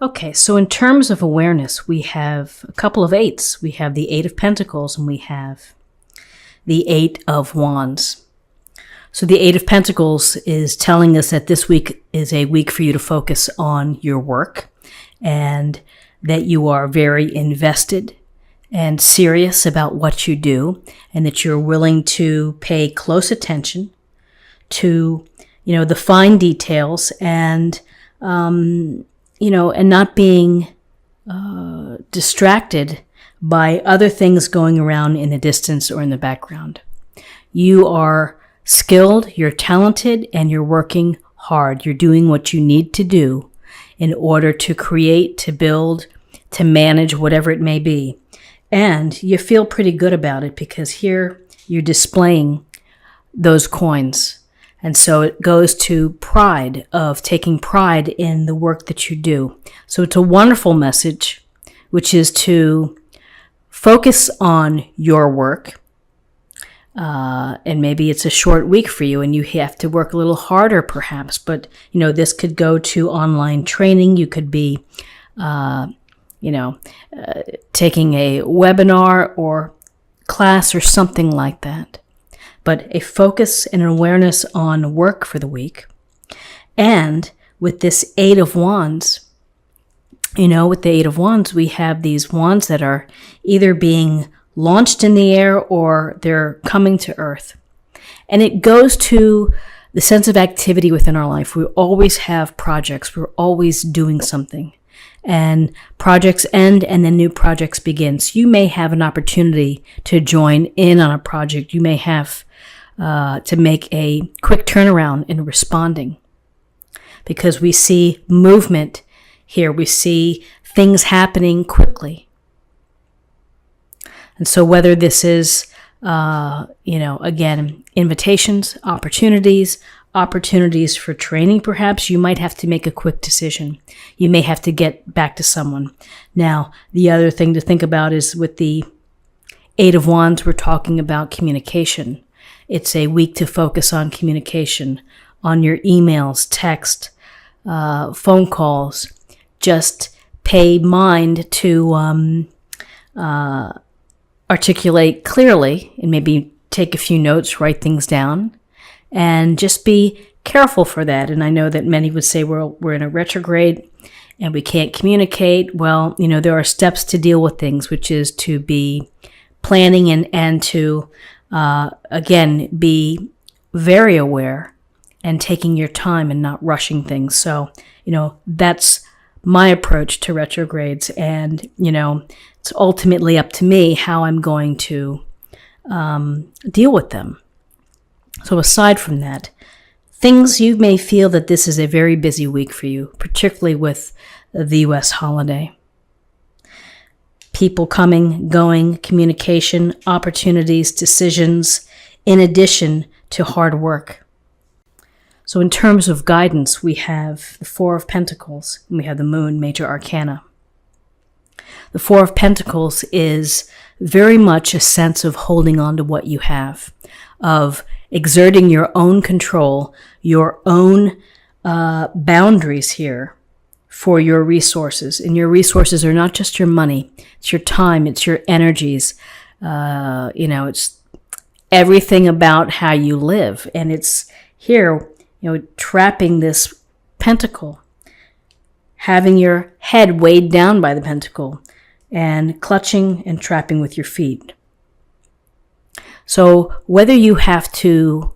Okay, so in terms of awareness, we have a couple of eights. We have the Eight of Pentacles and we have the Eight of Wands. So the Eight of Pentacles is telling us that this week is a week for you to focus on your work and that you are very invested and serious about what you do and that you're willing to pay close attention to, the fine details and, and not being distracted by other things going around in the distance or in the background. You are skilled, you're talented, and you're working hard. You're doing what you need to do in order to create, to build, to manage whatever it may be. And you feel pretty good about it because here you're displaying those coins. And so it goes to pride, of taking pride in the work that you do. So it's a wonderful message, which is to focus on your work. And maybe it's a short week for you and you have to work a little harder perhaps. But, this could go to online training. You could be, taking a webinar or class or something like that. But a focus and an awareness on work for the week. And with this Eight of Wands, with the Eight of Wands, we have these wands that are either being launched in the air or they're coming to earth. And it goes to the sense of activity within our life. We always have projects. We're always doing something. And projects end and then new projects begin. So you may have an opportunity to join in on a project. You may have to make a quick turnaround in responding because we see movement here. We see things happening quickly. And so whether this is, again, invitations, opportunities for training, perhaps you might have to make a quick decision. You may have to get back to someone. Now, the other thing to think about is with the Eight of Wands, we're talking about communication. It's a week to focus on communication, on your emails, text, phone calls. Just pay mind to articulate clearly and maybe take a few notes, write things down, and just be careful for that. And I know that many would say, well, we're in a retrograde and we can't communicate. Well, there are steps to deal with things, which is to be planning and to, again, be very aware and taking your time and not rushing things. So, that's my approach to retrogrades. And, it's ultimately up to me how I'm going to deal with them. So aside from that, things you may feel that this is a very busy week for you, particularly with the U.S. holiday. People coming, going, communication, opportunities, decisions, in addition to hard work. So in terms of guidance, we have the Four of Pentacles, and we have the Moon, major arcana. The Four of Pentacles is very much a sense of holding on to what you have, of exerting your own control, your own boundaries here for your resources. And your resources are not just your money, it's your time, it's your energies, it's everything about how you live. And it's here, trapping this pentacle, having your head weighed down by the pentacle, and clutching and trapping with your feet. So whether you have to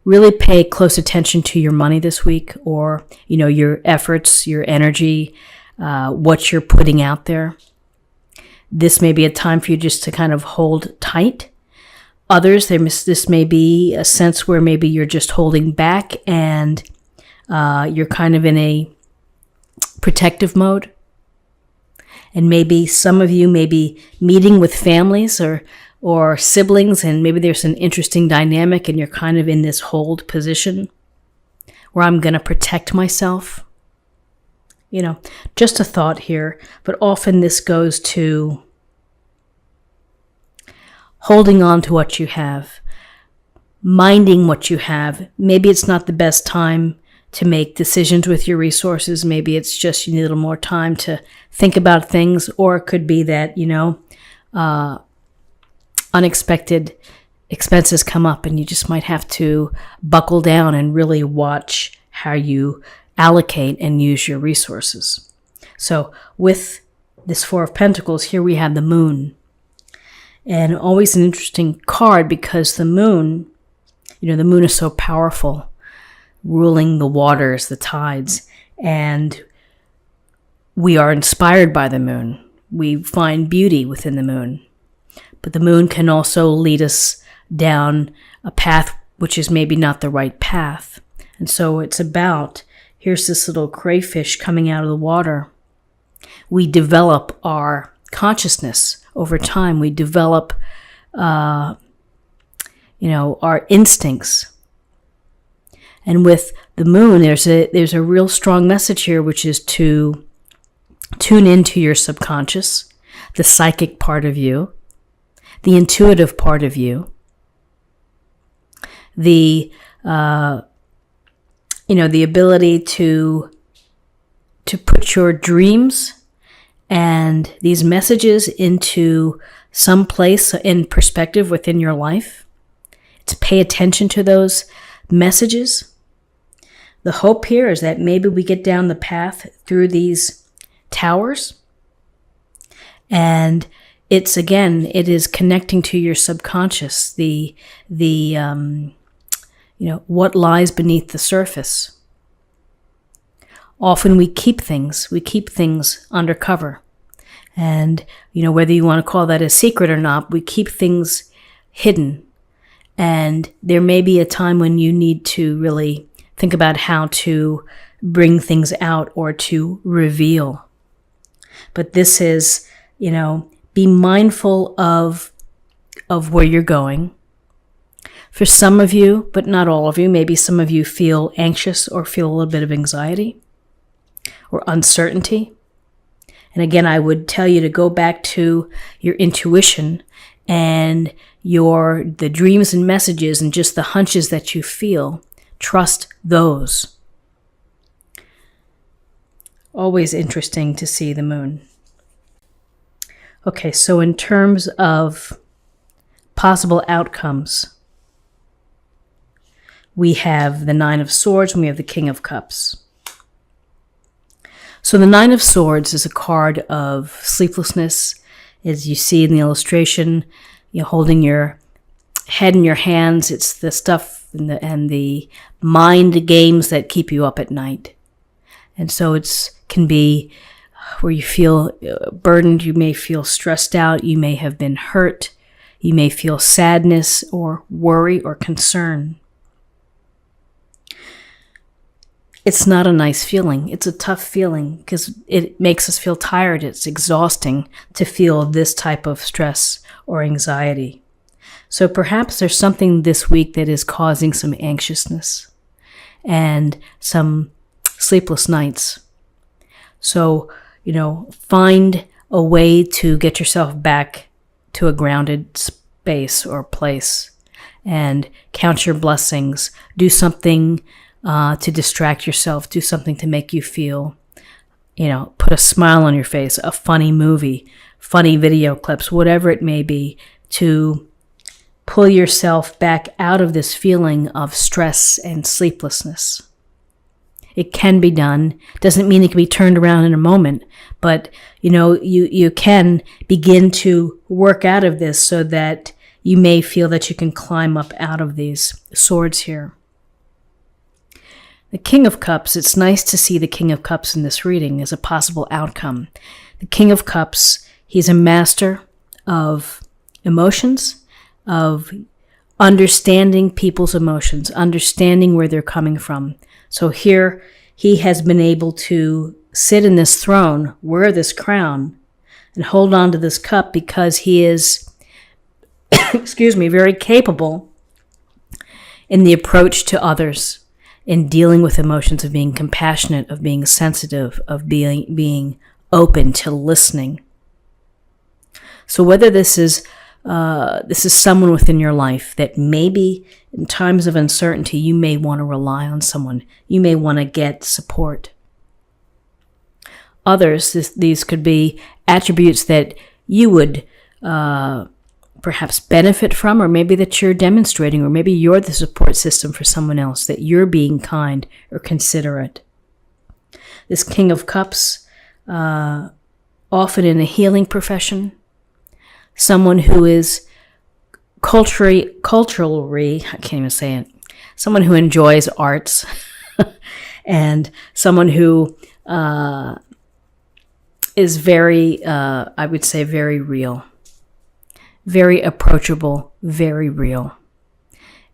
really pay close attention to your money this week or, your efforts, your energy, what you're putting out there, this may be a time for you just to kind of hold tight. Others, this may be a sense where maybe you're just holding back and you're kind of in a protective mode. And maybe some of you may be meeting with families or siblings, and maybe there's an interesting dynamic and you're kind of in this hold position where I'm going to protect myself. Just a thought here, but often this goes to holding on to what you have, minding what you have. Maybe it's not the best time to make decisions with your resources. Maybe it's just you need a little more time to think about things, or it could be that, unexpected expenses come up and you just might have to buckle down and really watch how you allocate and use your resources. So with this Four of Pentacles, here we have the Moon. And always an interesting card because the Moon, the Moon is so powerful, ruling the waters, the tides, and we are inspired by the Moon. We find beauty within the Moon. But the Moon can also lead us down a path which is maybe not the right path. And so it's about, here's this little crayfish coming out of the water. We develop our consciousness over time. We develop, our instincts. And with the Moon, there's a real strong message here, which is to tune into your subconscious, the psychic part of you, the intuitive part of you, the ability to put your dreams and these messages into some place in perspective within your life, to pay attention to those messages. The hope here is that maybe we get down the path through these towers, and it is connecting to your subconscious, what lies beneath the surface. Often we keep things undercover. And, whether you want to call that a secret or not, we keep things hidden. And there may be a time when you need to really think about how to bring things out or to reveal. But this is, be mindful of where you're going. For some of you, but not all of you, maybe some of you feel anxious or feel a little bit of anxiety or uncertainty. And again, I would tell you to go back to your intuition and the dreams and messages and just the hunches that you feel. Trust those. Always interesting to see the Moon. Okay, so in terms of possible outcomes, we have the Nine of Swords and we have the King of Cups. So the Nine of Swords is a card of sleeplessness. As you see in the illustration, you're holding your head in your hands. It's the stuff and the mind games that keep you up at night. And so it can be where you feel burdened, you may feel stressed out, you may have been hurt, you may feel sadness or worry or concern. It's not a nice feeling. It's a tough feeling because it makes us feel tired. It's exhausting to feel this type of stress or anxiety. So perhaps there's something this week that is causing some anxiousness and some sleepless nights. So, find a way to get yourself back to a grounded space or place and count your blessings. Do something to distract yourself. Do something to make you feel, put a smile on your face, a funny movie, funny video clips, whatever it may be, to pull yourself back out of this feeling of stress and sleeplessness. It can be done. Doesn't mean it can be turned around in a moment, but you can begin to work out of this so that you may feel that you can climb up out of these swords here. The King of Cups, it's nice to see the King of Cups in this reading as a possible outcome. The King of Cups, he's a master of emotions, of understanding people's emotions, understanding where they're coming from. So here he has been able to sit in this throne, wear this crown, and hold on to this cup because he is, very capable in the approach to others, in dealing with emotions, of being compassionate, of being sensitive, of being open to listening. So whether this is this is someone within your life that maybe in times of uncertainty, you may want to rely on someone. You may want to get support. Others, these could be attributes that you would perhaps benefit from, or maybe that you're demonstrating, or maybe you're the support system for someone else, that you're being kind or considerate. This King of Cups, often in a healing profession, someone who is culturally, I can't even say it, someone who enjoys arts, and someone who is very, I would say, very real, very approachable, very real.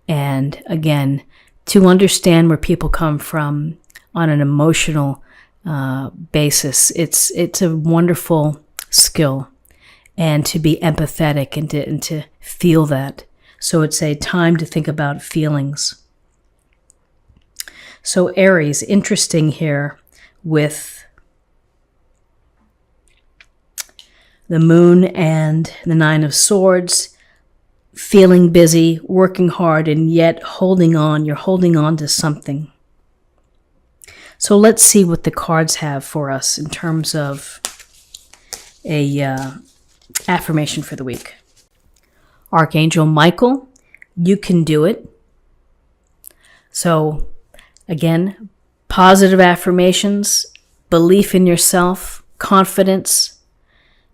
And again, to understand where people come from on an emotional basis, it's a wonderful skill, and to be empathetic and to feel that. So it's a time to think about feelings. So Aries, interesting here with the Moon and the Nine of Swords, feeling busy, working hard, and yet holding on. You're holding on to something. So let's see what the cards have for us in terms of a affirmation for the week. Archangel Michael, you can do it. So again, positive affirmations, belief in yourself, confidence,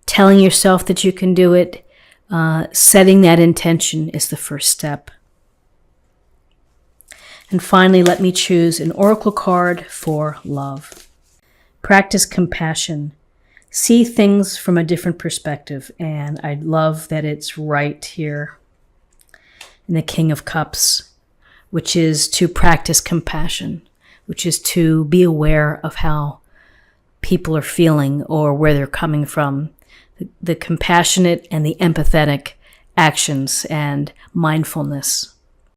telling yourself that you can do it, setting that intention is the first step. And finally, let me choose an oracle card for love. Practice compassion. See things from a different perspective. And I love that it's right here in the King of Cups, which is to practice compassion, which is to be aware of how people are feeling or where they're coming from. The compassionate and the empathetic actions and mindfulness.